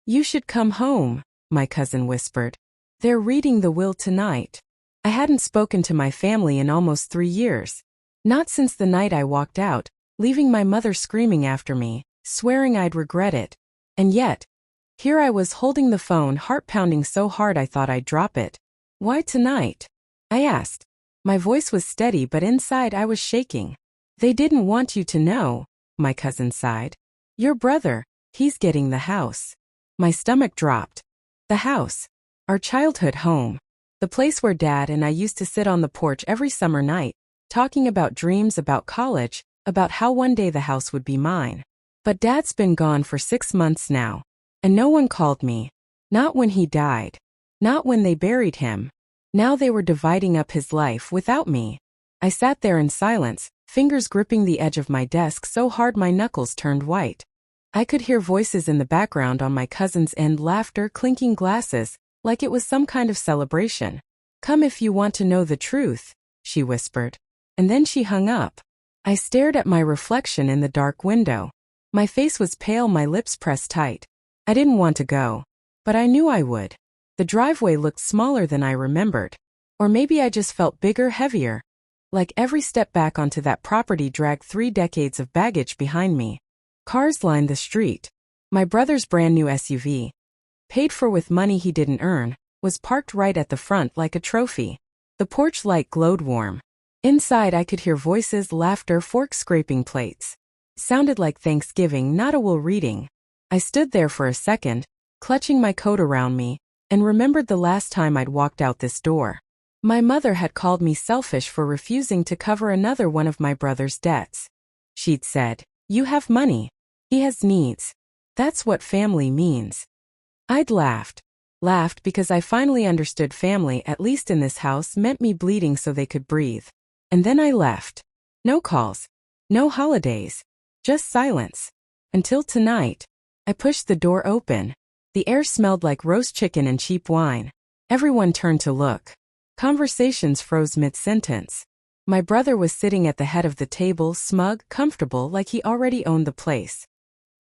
You should come home, my cousin whispered. They're reading the will tonight. I hadn't spoken to my family in almost 3 years. Not since the night I walked out, leaving my mother screaming after me, swearing I'd regret it. And yet, here I was holding the phone, heart pounding so hard I thought I'd drop it. Why tonight? I asked. My voice was steady but inside I was shaking. They didn't want you to know, my cousin sighed. Your brother, he's getting the house. My stomach dropped. The house. Our childhood home. The place where Dad and I used to sit on the porch every summer night, talking about dreams, about college, about how one day the house would be mine. But Dad's been gone for 6 months now. And no one called me. Not when he died. Not when they buried him. Now they were dividing up his life without me. I sat there in silence, fingers gripping the edge of my desk so hard my knuckles turned white. I could hear voices in the background on my cousin's end, laughter, clinking glasses, like it was some kind of celebration. Come if you want to know the truth, she whispered. And then she hung up. I stared at my reflection in the dark window. My face was pale, my lips pressed tight. I didn't want to go. But I knew I would. The driveway looked smaller than I remembered. Or maybe I just felt bigger, heavier. Like every step back onto that property dragged 3 decades of baggage behind me. Cars lined the street. My brother's brand new SUV, paid for with money he didn't earn, was parked right at the front like a trophy. The porch light glowed warm. Inside I could hear voices, laughter, forks scraping plates. Sounded like Thanksgiving, not a will reading. I stood there for a second, clutching my coat around me, and remembered the last time I'd walked out this door. My mother had called me selfish for refusing to cover another one of my brother's debts. She'd said, "You have money. He has needs. That's what family means." I'd laughed because I finally understood family, at least in this house, meant me bleeding so they could breathe. And then I left. No calls. No holidays. Just silence. Until tonight. I pushed the door open. The air smelled like roast chicken and cheap wine. Everyone turned to look. Conversations froze mid-sentence. My brother was sitting at the head of the table, smug, comfortable, like he already owned the place.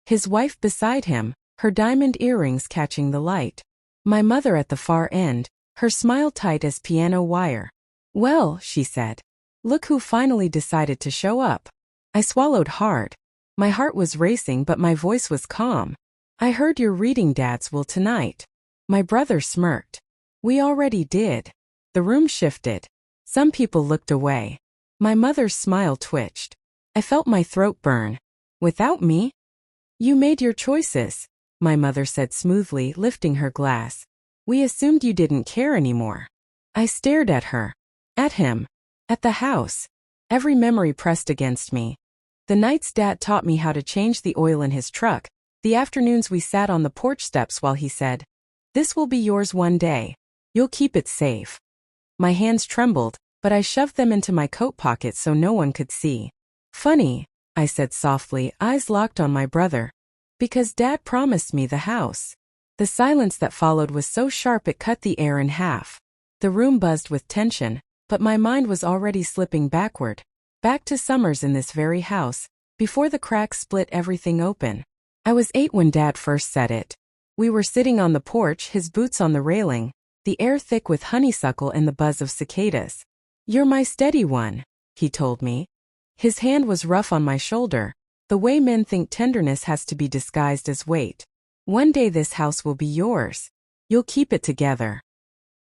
His wife beside him, her diamond earrings catching the light. My mother at the far end, her smile tight as piano wire. "Well," she said. "Look who finally decided to show up." I swallowed hard. My heart was racing but my voice was calm. "I heard you're reading Dad's will tonight." My brother smirked. "We already did." The room shifted. Some people looked away. My mother's smile twitched. I felt my throat burn. "Without me?" "You made your choices," my mother said smoothly, lifting her glass. "We assumed you didn't care anymore." I stared at her. At him. At the house. Every memory pressed against me. The nights Dad taught me how to change the oil in his truck. The afternoons we sat on the porch steps while he said, "This will be yours one day. You'll keep it safe." My hands trembled, but I shoved them into my coat pocket so no one could see. "Funny," I said softly, eyes locked on my brother. "Because Dad promised me the house." The silence that followed was so sharp it cut the air in half. The room buzzed with tension, but my mind was already slipping backward. Back to summers in this very house, before the cracks split everything open. I was 8 when Dad first said it. We were sitting on the porch, his boots on the railing, the air thick with honeysuckle and the buzz of cicadas. "You're my steady one," he told me. His hand was rough on my shoulder, the way men think tenderness has to be disguised as weight. "One day this house will be yours. You'll keep it together."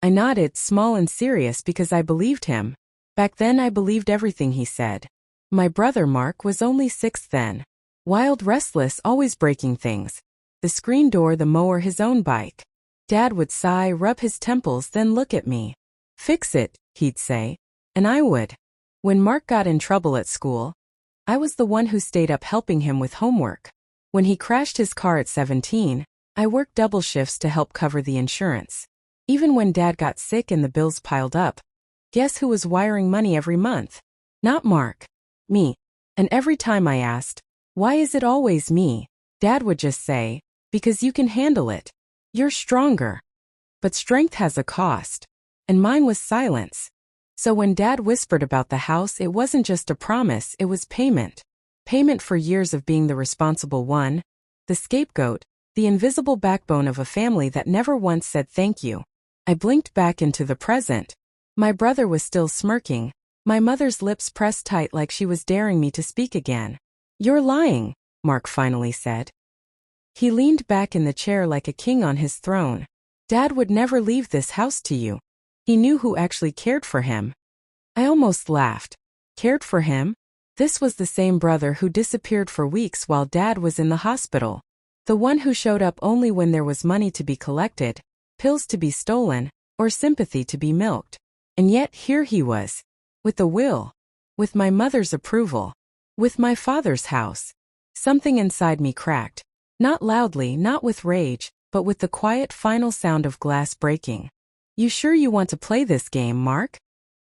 I nodded, small and serious, because I believed him. Back then I believed everything he said. My brother Mark was only 6 then. Wild, restless, always breaking things. The screen door, the mower, his own bike. Dad would sigh, rub his temples, then look at me. "Fix it," he'd say. And I would. When Mark got in trouble at school, I was the one who stayed up helping him with homework. When he crashed his car at 17, I worked double shifts to help cover the insurance. Even when Dad got sick and the bills piled up, guess who was wiring money every month? Not Mark. Me. And every time I asked, "Why is it always me?" Dad would just say, "Because you can handle it. You're stronger." But strength has a cost. And mine was silence. So when Dad whispered about the house, it wasn't just a promise, it was payment. Payment for years of being the responsible one, the scapegoat, the invisible backbone of a family that never once said thank you. I blinked back into the present. My brother was still smirking, my mother's lips pressed tight like she was daring me to speak again. "You're lying," Mark finally said. He leaned back in the chair like a king on his throne. "Dad would never leave this house to you. He knew who actually cared for him." I almost laughed. Cared for him? This was the same brother who disappeared for weeks while Dad was in the hospital. The one who showed up only when there was money to be collected, pills to be stolen, or sympathy to be milked. And yet here he was. With a will. With my mother's approval. With my father's house. Something inside me cracked. Not loudly, not with rage, but with the quiet final sound of glass breaking. "You sure you want to play this game, Mark?"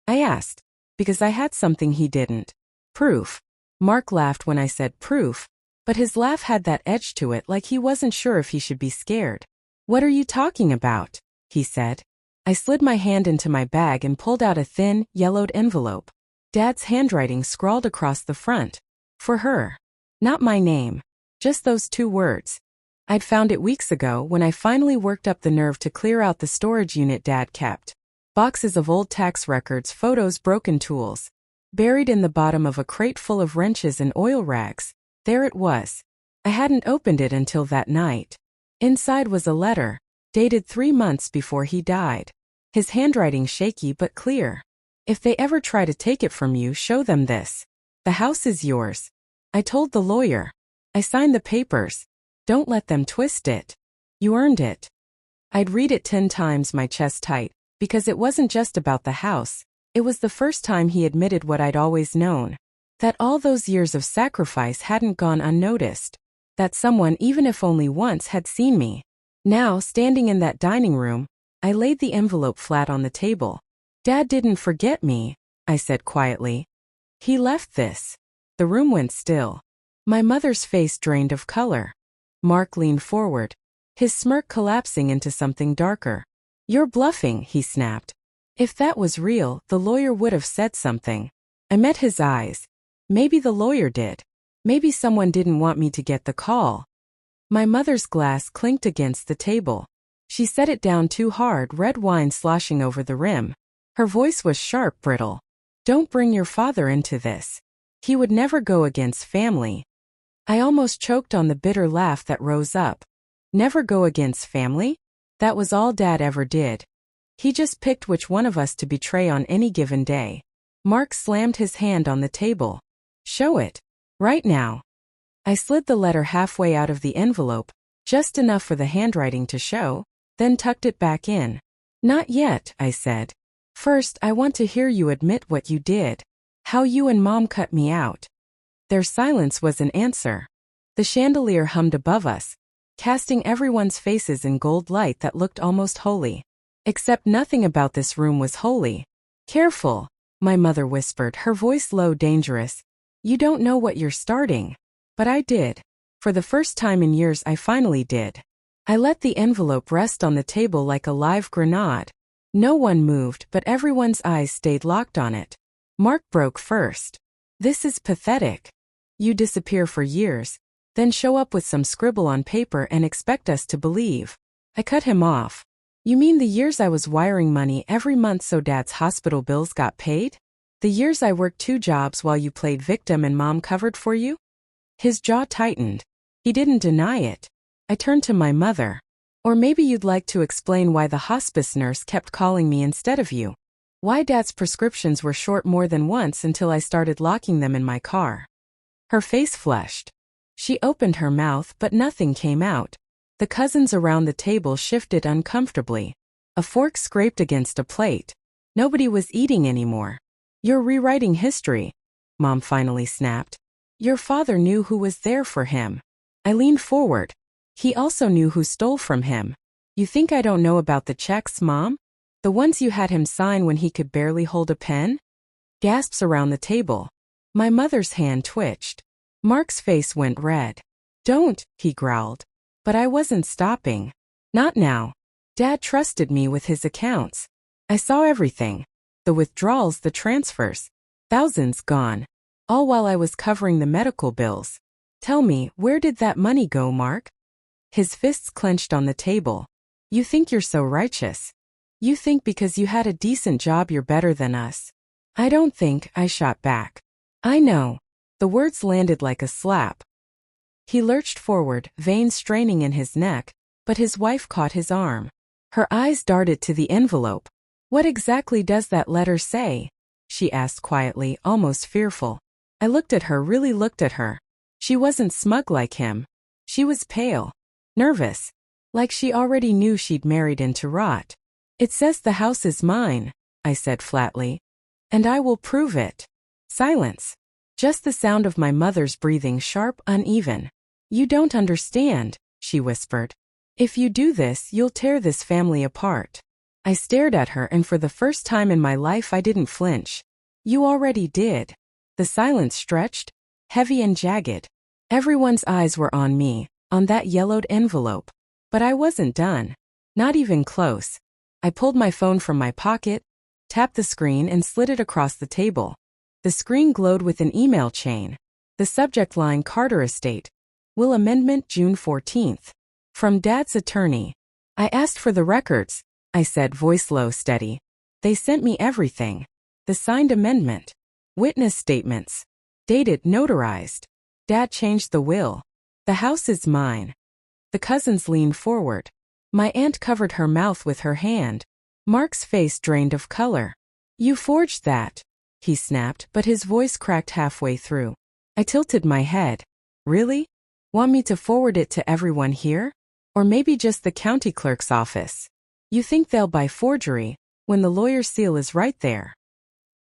I asked. Because I had something he didn't. Proof. Mark laughed when I said proof, but his laugh had that edge to it like he wasn't sure if he should be scared. "What are you talking about?" he said. I slid my hand into my bag and pulled out a thin, yellowed envelope. Dad's handwriting scrawled across the front. For her. Not my name. Just those 2 words. I'd found it weeks ago when I finally worked up the nerve to clear out the storage unit Dad kept. Boxes of old tax records, photos, broken tools. Buried in the bottom of a crate full of wrenches and oil rags. There it was. I hadn't opened it until that night. Inside was a letter, dated 3 months before he died. His handwriting shaky but clear. "If they ever try to take it from you, show them this. The house is yours. I told the lawyer. I signed the papers. Don't let them twist it. You earned it." I'd read it 10 times, my chest tight, because it wasn't just about the house. It was the first time he admitted what I'd always known. That all those years of sacrifice hadn't gone unnoticed. That someone, even if only once, had seen me. Now, standing in that dining room, I laid the envelope flat on the table. "Dad didn't forget me," I said quietly. "He left this." The room went still. My mother's face drained of color. Mark leaned forward, his smirk collapsing into something darker. "You're bluffing," he snapped. If that was real, the lawyer would have said something. I met his eyes. Maybe the lawyer did. Maybe someone didn't want me to get the call. My mother's glass clinked against the table. She set it down too hard, red wine sloshing over the rim. Her voice was sharp, brittle. "Don't bring your father into this. He would never go against family." I almost choked on the bitter laugh that rose up. Never go against family? That was all Dad ever did. He just picked which one of us to betray on any given day. Mark slammed his hand on the table. "Show it. Right now." I slid the letter halfway out of the envelope, just enough for the handwriting to show, then tucked it back in. "Not yet," I said. "First, I want to hear you admit what you did. How you and Mom cut me out." Their silence was an answer. The chandelier hummed above us, casting everyone's faces in gold light that looked almost holy. Except nothing about this room was holy. "Careful," my mother whispered, her voice low, dangerous. "You don't know what you're starting." But I did. For the first time in years, I finally did. I let the envelope rest on the table like a live grenade. No one moved, but everyone's eyes stayed locked on it. Mark broke first. "This is pathetic. You disappear for years, then show up with some scribble on paper and expect us to believe." I cut him off. "You mean the years I was wiring money every month so Dad's hospital bills got paid? The years I worked 2 jobs while you played victim and Mom covered for you?" His jaw tightened. He didn't deny it. I turned to my mother. "Or maybe you'd like to explain why the hospice nurse kept calling me instead of you. Why Dad's prescriptions were short more than once until I started locking them in my car." Her face flushed. She opened her mouth, but nothing came out. The cousins around the table shifted uncomfortably. A fork scraped against a plate. Nobody was eating anymore. "You're rewriting history," Mom finally snapped. "Your father knew who was there for him." I leaned forward. "He also knew who stole from him." "You think I don't know about the checks, Mom? The ones you had him sign when he could barely hold a pen?" Gasps around the table. My mother's hand twitched. Mark's face went red. "Don't," he growled. But I wasn't stopping. "Not now. Dad trusted me with his accounts. I saw everything. The withdrawals, the transfers. Thousands gone. All while I was covering the medical bills. Tell me, where did that money go, Mark?" His fists clenched on the table. You think you're so righteous. You think because you had a decent job you're better than us. I don't think, I shot back. I know. The words landed like a slap. He lurched forward, veins straining in his neck, but his wife caught his arm. Her eyes darted to the envelope. What exactly does that letter say? She asked quietly, almost fearful. I looked at her, really looked at her. She wasn't smug like him. She was pale. Nervous. Like she already knew she'd married into rot. It says the house is mine, I said flatly. And I will prove it. Silence. Just the sound of my mother's breathing, sharp, uneven. You don't understand, she whispered. If you do this, you'll tear this family apart. I stared at her, and for the first time in my life I didn't flinch. You already did. The silence stretched, heavy and jagged. Everyone's eyes were on me, on that yellowed envelope. But I wasn't done. Not even close. I pulled my phone from my pocket, tapped the screen and slid it across the table. The screen glowed with an email chain. The subject line, Carter Estate. Will amendment June 14th. From Dad's attorney. I asked for the records, I said, voice low, steady. They sent me everything. The signed amendment. Witness statements. Dated, notarized. Dad changed the will. The house is mine. The cousins leaned forward. My aunt covered her mouth with her hand. Mark's face drained of color. You forged that, he snapped, but his voice cracked halfway through. I tilted my head. Really? Want me to forward it to everyone here? Or maybe just the county clerk's office? You think they'll buy forgery, when the lawyer's seal is right there?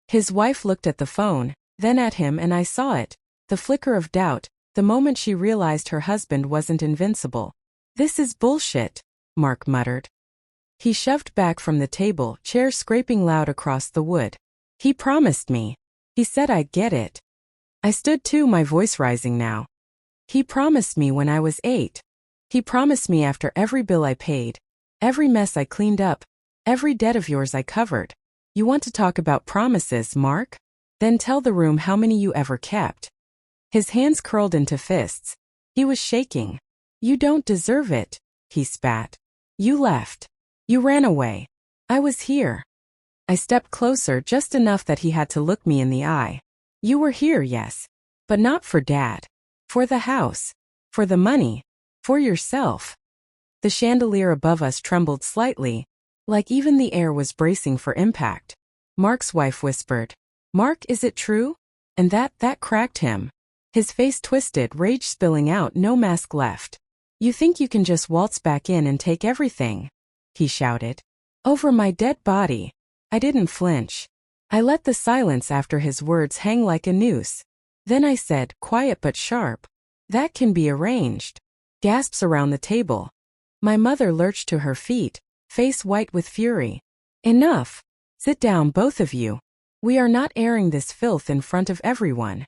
His wife looked at the phone, then at him, and I saw it. The flicker of doubt, the moment she realized her husband wasn't invincible. This is bullshit, Mark muttered. He shoved back from the table, chair scraping loud across the wood. He promised me. He said I'd get it. I stood too, my voice rising now. He promised me when I was 8. He promised me after every bill I paid, every mess I cleaned up, every debt of yours I covered. You want to talk about promises, Mark? Then tell the room how many you ever kept. His hands curled into fists. He was shaking. You don't deserve it, he spat. You left. You ran away. I was here. I stepped closer, just enough that he had to look me in the eye. You were here, yes. But not for Dad. For the house. For the money. For yourself. The chandelier above us trembled slightly, like even the air was bracing for impact. Mark's wife whispered, Mark, is it true? And that cracked him. His face twisted, rage spilling out, no mask left. You think you can just waltz back in and take everything? He shouted. Over my dead body. I didn't flinch. I let the silence after his words hang like a noose. Then I said, quiet but sharp, that can be arranged. Gasps around the table. My mother lurched to her feet, face white with fury. Enough. Sit down, both of you. We are not airing this filth in front of everyone.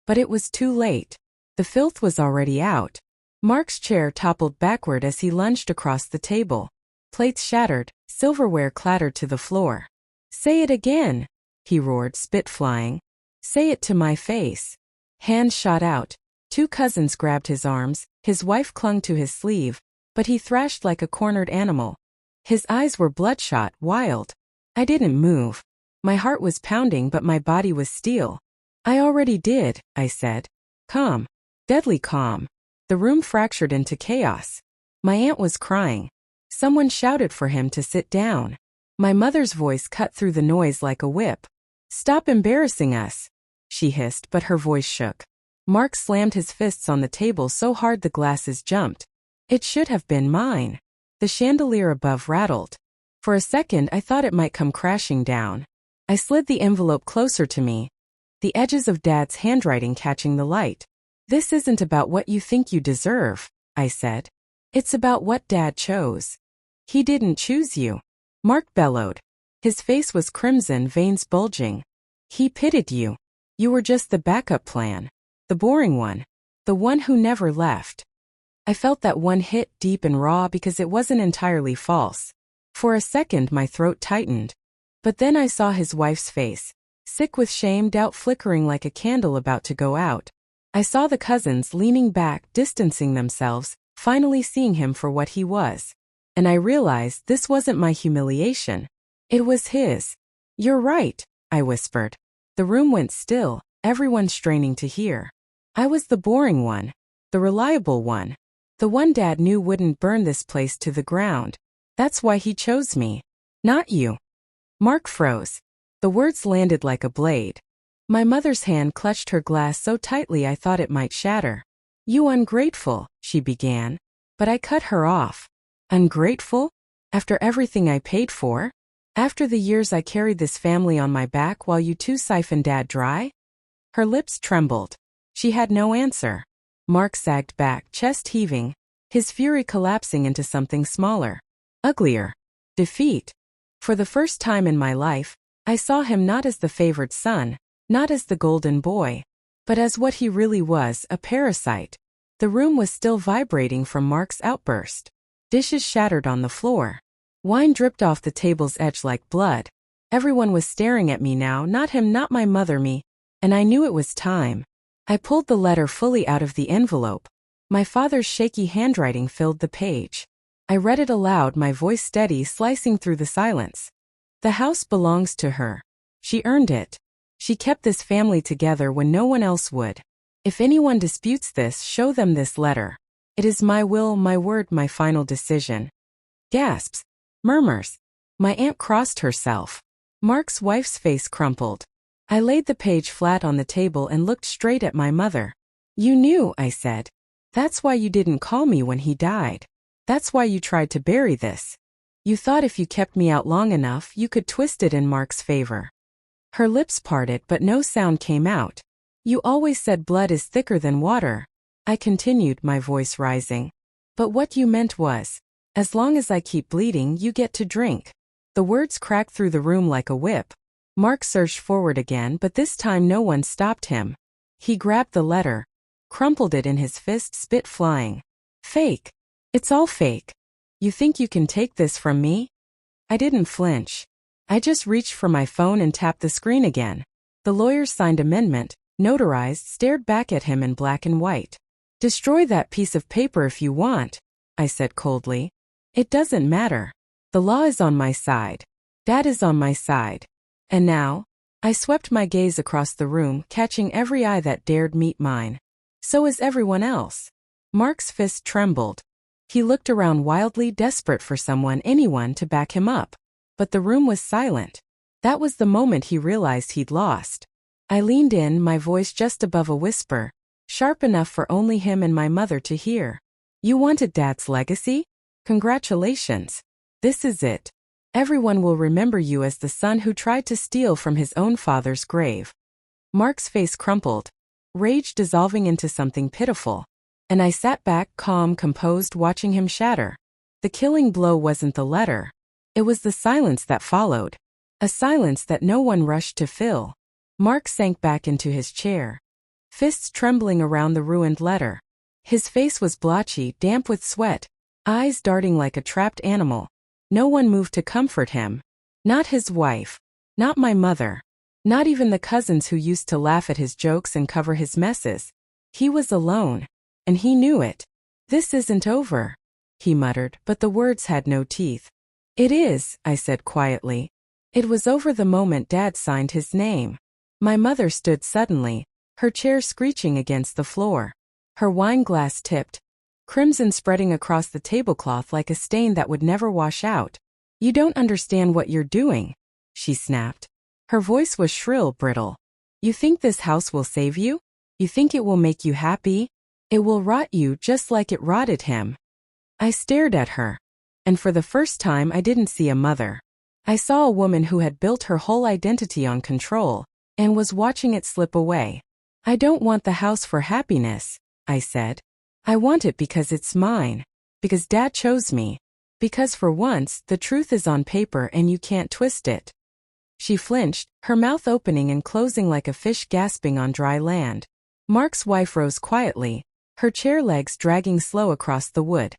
But it was too late. The filth was already out. Mark's chair toppled backward as he lunged across the table. Plates shattered, silverware clattered to the floor. Say it again, he roared, spit flying. Say it to my face. Hands shot out. 2 cousins grabbed his arms, his wife clung to his sleeve, but he thrashed like a cornered animal. His eyes were bloodshot, wild. I didn't move. My heart was pounding, but my body was steel. I already did, I said. Calm. Deadly calm. The room fractured into chaos. My aunt was crying. Someone shouted for him to sit down. My mother's voice cut through the noise like a whip. Stop embarrassing us, she hissed, but her voice shook. Mark slammed his fists on the table so hard the glasses jumped. It should have been mine. The chandelier above rattled. For a second I thought it might come crashing down. I slid the envelope closer to me, the edges of Dad's handwriting catching the light. This isn't about what you think you deserve, I said. It's about what Dad chose. He didn't choose you. Mark bellowed. His face was crimson, veins bulging. He pitied you. You were just the backup plan. The boring one. The one who never left. I felt that one hit deep and raw because it wasn't entirely false. For a second my throat tightened. But then I saw his wife's face, sick with shame, doubt flickering like a candle about to go out. I saw the cousins leaning back, distancing themselves, finally seeing him for what he was. And I realized this wasn't my humiliation. It was his. "You're right," I whispered. The room went still, everyone straining to hear. I was the boring one, the reliable one, the one Dad knew wouldn't burn this place to the ground. That's why he chose me. Not you. Mark froze. The words landed like a blade. My mother's hand clutched her glass so tightly I thought it might shatter. "You ungrateful," she began. But I cut her off. Ungrateful? After everything I paid for? After the years I carried this family on my back while you two siphoned Dad dry? Her lips trembled. She had no answer. Mark sagged back, chest heaving, his fury collapsing into something smaller. Uglier. Defeat. For the first time in my life, I saw him not as the favored son, not as the golden boy, but as what he really was, a parasite. The room was still vibrating from Mark's outburst. Dishes shattered on the floor. Wine dripped off the table's edge like blood. Everyone was staring at me now, not him, not my mother, me. And I knew it was time. I pulled the letter fully out of the envelope. My father's shaky handwriting filled the page. I read it aloud, my voice steady, slicing through the silence. "The house belongs to her. She earned it. She kept this family together when no one else would. If anyone disputes this, show them this letter. It is my will, my word, my final decision." Gasps. Murmurs. My aunt crossed herself. Mark's wife's face crumpled. I laid the page flat on the table and looked straight at my mother. "You knew," I said. "That's why you didn't call me when he died. That's why you tried to bury this. You thought if you kept me out long enough, you could twist it in Mark's favor." Her lips parted, but no sound came out. "You always said blood is thicker than water," I continued, my voice rising. "But what you meant was, as long as I keep bleeding, you get to drink." The words cracked through the room like a whip. Mark surged forward again, but this time no one stopped him. He grabbed the letter, crumpled it in his fist, spit flying. "Fake. It's all fake. You think you can take this from me?" I didn't flinch. I just reached for my phone and tapped the screen again. The lawyer's signed amendment, notarized, stared back at him in black and white. "Destroy that piece of paper if you want," I said coldly. "It doesn't matter. The law is on my side. Dad is on my side. And now?" I swept my gaze across the room, catching every eye that dared meet mine. So is everyone else. Mark's fist trembled. He looked around wildly, desperate for someone, anyone, to back him up. But the room was silent. That was the moment he realized he'd lost. I leaned in, my voice just above a whisper, sharp enough for only him and my mother to hear. "You wanted Dad's legacy? Congratulations. This is it. Everyone will remember you as the son who tried to steal from his own father's grave." Mark's face crumpled, rage dissolving into something pitiful. And I sat back, calm, composed, watching him shatter. The killing blow wasn't the letter. It was the silence that followed. A silence that no one rushed to fill. Mark sank back into his chair, fists trembling around the ruined letter. His face was blotchy, damp with sweat, eyes darting like a trapped animal. No one moved to comfort him. Not his wife. Not my mother. Not even the cousins who used to laugh at his jokes and cover his messes. He was alone. And he knew it. "This isn't over," he muttered, but the words had no teeth. "It is," I said quietly. "It was over the moment Dad signed his name." My mother stood suddenly, her chair screeching against the floor. Her wine glass tipped, crimson spreading across the tablecloth like a stain that would never wash out. "You don't understand what you're doing," she snapped. Her voice was shrill, brittle. "You think this house will save you? You think it will make you happy? It will rot you just like it rotted him." I stared at her. And for the first time I didn't see a mother. I saw a woman who had built her whole identity on control, and was watching it slip away. "I don't want the house for happiness," I said. "I want it because it's mine. Because Dad chose me. Because for once, the truth is on paper and you can't twist it." She flinched, her mouth opening and closing like a fish gasping on dry land. Mark's wife rose quietly, her chair legs dragging slow across the wood.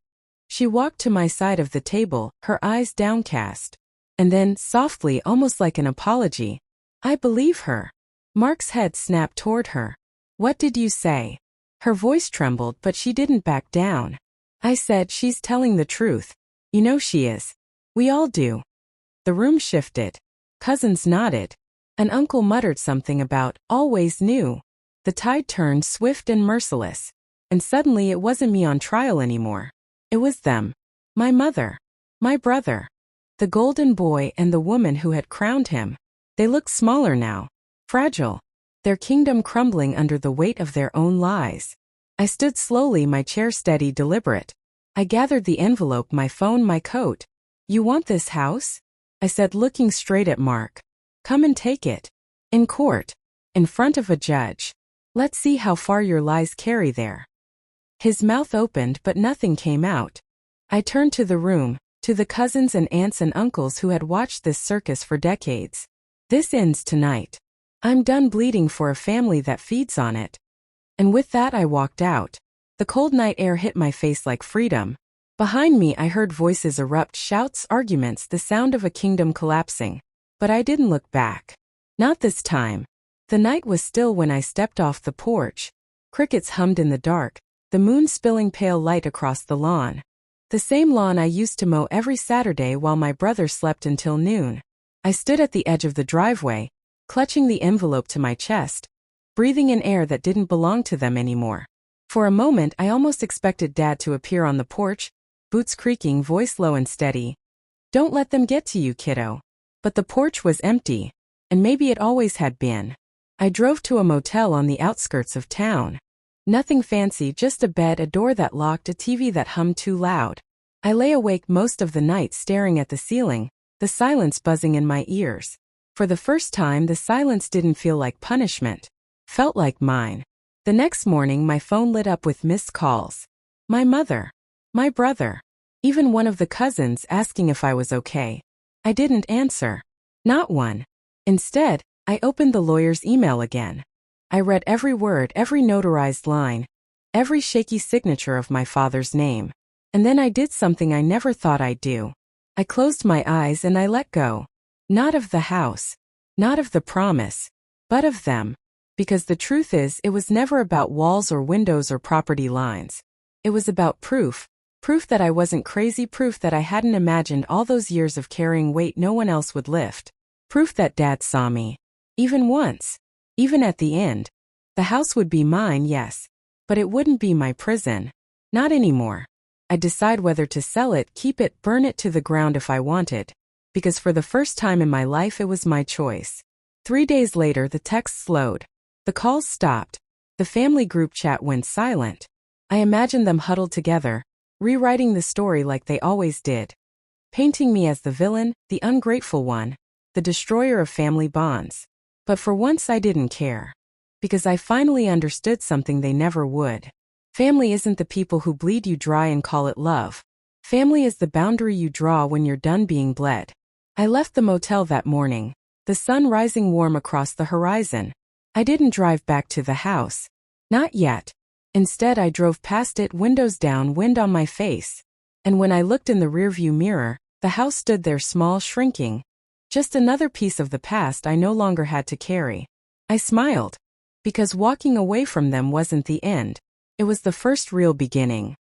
She walked to my side of the table, her eyes downcast. And then, softly, almost like an apology, "I believe her." Mark's head snapped toward her. "What did you say?" Her voice trembled, but she didn't back down. I said, she's telling the truth. You know she is. We all do. The room shifted. Cousins nodded. An uncle muttered something about, always knew. The tide turned swift and merciless. And suddenly it wasn't me on trial anymore. It was them. My mother. My brother. The golden boy and the woman who had crowned him. They looked smaller now. Fragile. Their kingdom crumbling under the weight of their own lies. I stood slowly, my chair steady, deliberate. I gathered the envelope, my phone, my coat. You want this house? I said, looking straight at Mark. Come and take it. In court. In front of a judge. Let's see how far your lies carry there. His mouth opened, but nothing came out. I turned to the room, to the cousins and aunts and uncles who had watched this circus for decades. This ends tonight. I'm done bleeding for a family that feeds on it. And with that I walked out. The cold night air hit my face like freedom. Behind me I heard voices erupt, shouts, arguments, the sound of a kingdom collapsing. But I didn't look back. Not this time. The night was still when I stepped off the porch. Crickets hummed in the dark, the moon spilling pale light across the lawn. The same lawn I used to mow every Saturday while my brother slept until noon. I stood at the edge of the driveway, clutching the envelope to my chest, breathing in air that didn't belong to them anymore. For a moment I almost expected Dad to appear on the porch, boots creaking, voice low and steady. Don't let them get to you, kiddo. But the porch was empty, and maybe it always had been. I drove to a motel on the outskirts of town. Nothing fancy, just a bed, a door that locked, a TV that hummed too loud. I lay awake most of the night staring at the ceiling, the silence buzzing in my ears. For the first time, the silence didn't feel like punishment. Felt like mine. The next morning my phone lit up with missed calls. My mother. My brother. Even one of the cousins asking if I was okay. I didn't answer. Not one. Instead, I opened the lawyer's email again. I read every word, every notarized line, every shaky signature of my father's name. And then I did something I never thought I'd do. I closed my eyes and I let go. Not of the house. Not of the promise. But of them. Because the truth is, it was never about walls or windows or property lines. It was about proof. Proof that I wasn't crazy, proof that I hadn't imagined all those years of carrying weight no one else would lift. Proof that Dad saw me. Even once. Even at the end. The house would be mine, yes. But it wouldn't be my prison. Not anymore. I'd decide whether to sell it, keep it, burn it to the ground if I wanted. Because for the first time in my life it was my choice. 3 days later the texts slowed. The calls stopped. The family group chat went silent. I imagined them huddled together, rewriting the story like they always did. Painting me as the villain, the ungrateful one, the destroyer of family bonds. But for once I didn't care. Because I finally understood something they never would. Family isn't the people who bleed you dry and call it love. Family is the boundary you draw when you're done being bled. I left the motel that morning, the sun rising warm across the horizon. I didn't drive back to the house. Not yet. Instead I drove past it, windows down, wind on my face. And when I looked in the rearview mirror, the house stood there small, shrinking. Just another piece of the past I no longer had to carry. I smiled. Because walking away from them wasn't the end. It was the first real beginning.